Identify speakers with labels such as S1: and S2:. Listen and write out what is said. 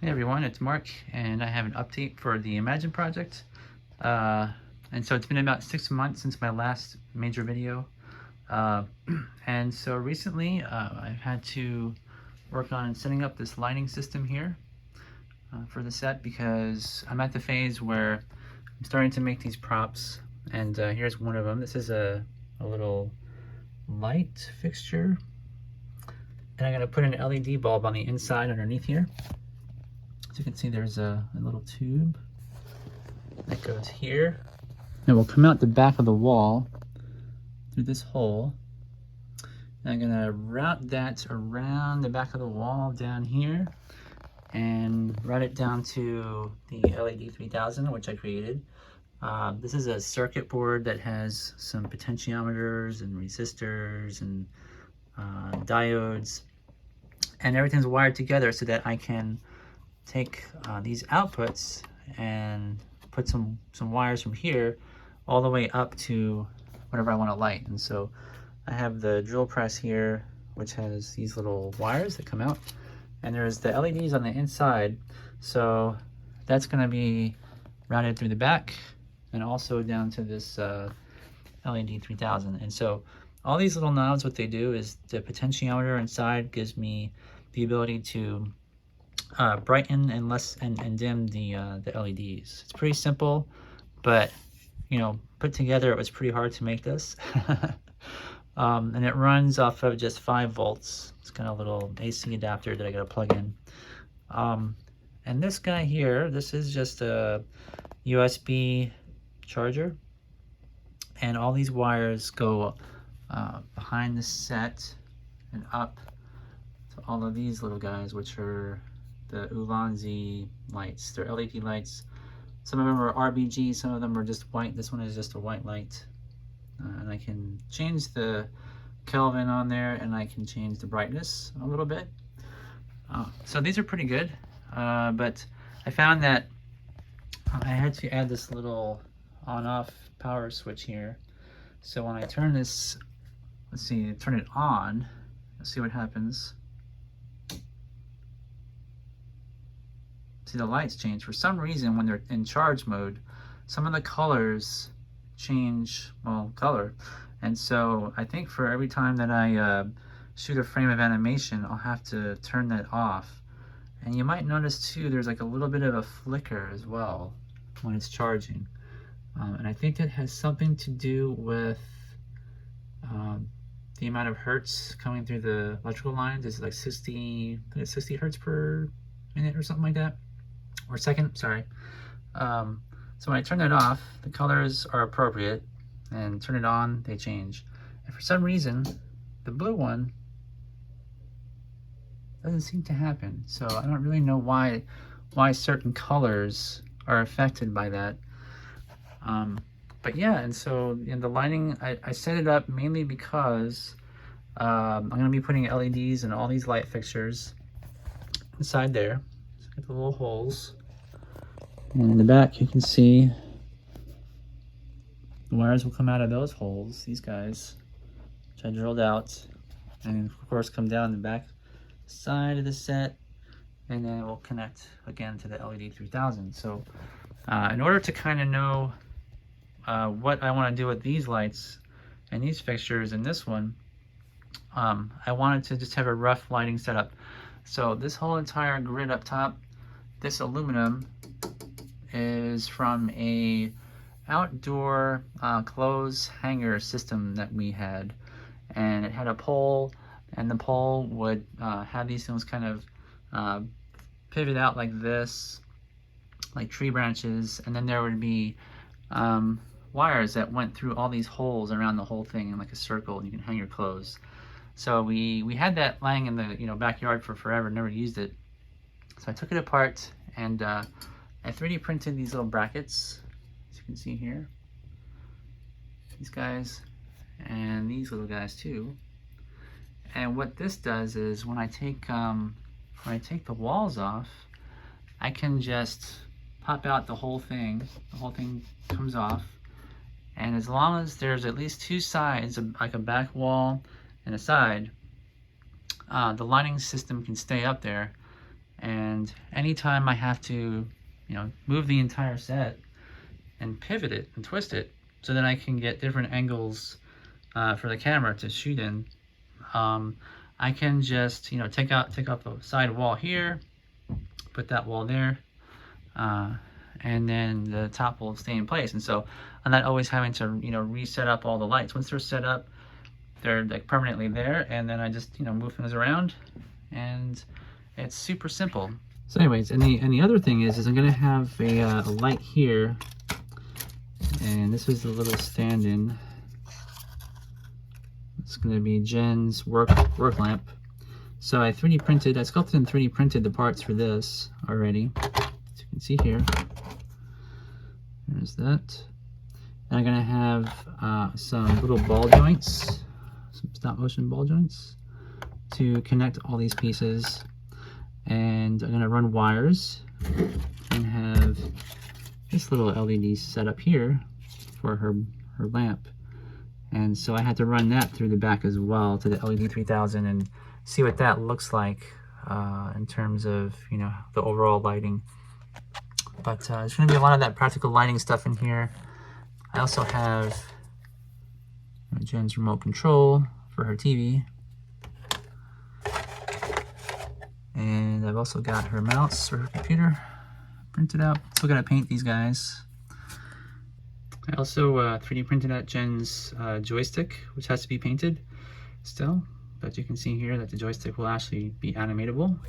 S1: Hey everyone, it's Mark, and I have an update for the Imagine project. And so it's been about 6 months since my last major video. Uh, and so recently I've had to work on setting up this lighting system here for the set because I'm at the phase where I'm starting to make these props. And here's one of them. This is a little light fixture. And I'm going to put an LED bulb on the inside underneath here. As you can see, there's a little tube that goes here. It will come out the back of the wall through this hole. And I'm gonna route that around the back of the wall down here and route it down to the LED 3000, which I created. This is a circuit board that has some potentiometers and resistors and diodes, and everything's wired together so that I can take these outputs and put some wires from here all the way up to whatever I want to light. And so I have the drill press here, which has these little wires that come out, and there's the LEDs on the inside. So that's going to be routed through the back and also down to this LED 3000. And so all these little knobs, what they do is the potentiometer inside gives me the ability to brighten and dim the LEDs. It's pretty simple, but you know, put together it was pretty hard to make this. And it runs off of just 5 volts. It's kind of a little AC adapter that I gotta plug in. And this guy here, this is just a USB charger, and all these wires go behind the set and up to all of these little guys, which are the Ulanzi lights. They're LED lights. Some of them are RGB, some of them are just white. This one is just a white light. And I can change the Kelvin on there, and I can change the brightness a little bit. So these are pretty good, but I found that I had to add this little on-off power switch here. So when I turn this, let's see, turn it on, let's see what happens. See, the lights change. For some reason, when they're in charge mode, some of the colors change, well, color. And so I think for every time that I shoot a frame of animation, I'll have to turn that off. And you might notice too, there's like a little bit of a flicker as well when it's charging. And I think that has something to do with the amount of hertz coming through the electrical lines. It's like 60 hertz per minute or something like that. Or second, sorry. So when I turn that off, the colors are appropriate, and turn it on, they change. And for some reason, the blue one doesn't seem to happen. So I don't really know why certain colors are affected by that. But yeah, and so in the lighting, I set it up mainly because I'm going to be putting LEDs in all these light fixtures inside there. Get the little holes, and in the back you can see the wires will come out of those holes, these guys, which I drilled out, and of course come down the back side of the set, and then it will connect again to the LED 3000. So in order to kind of know what I want to do with these lights and these fixtures and this one, I wanted to just have a rough lighting setup. So this whole entire grid up top, this aluminum is from a outdoor clothes hanger system that we had, and it had a pole, and the pole would have these things kind of pivot out like this, like tree branches, and then there would be wires that went through all these holes around the whole thing in like a circle, and you can hang your clothes. So we had that lying in the backyard for forever, never used it. So I took it apart, and I 3D printed these little brackets, as you can see here. These guys, and these little guys too. And what this does is when I take the walls off, I can just pop out the whole thing. The whole thing comes off, and as long as there's at least 2 sides, like a back wall and a side, the lighting system can stay up there, And anytime I have to, you know, move the entire set and pivot it and twist it so that I can get different angles for the camera to shoot in, I can just, you know, take off a side wall here, put that wall there, and then the top will stay in place. And so I'm not always having to, you know, reset up all the lights. Once they're set up, they're like permanently there, and then I just, you know, move things around, and it's super simple. So anyways, and the other thing is I'm gonna have a light here, and this is the little stand-in. It's gonna be Jen's work lamp. So I 3D printed, I sculpted and 3D printed the parts for this already. As you can see here. There's that. And I'm gonna have some little ball joints, some stop motion ball joints to connect all these pieces. And I'm gonna run wires and have this little LED set up here for her lamp. And so I had to run that through the back as well to the LED 3000 and see what that looks like in terms of, you know, the overall lighting. But there's going to be a lot of that practical lighting stuff in here. I also have Jen's remote control for her TV. And I've also got her mouse for her computer printed out. Still got to paint these guys. I also 3D printed out Jen's joystick, which has to be painted still. But you can see here that the joystick will actually be animatable.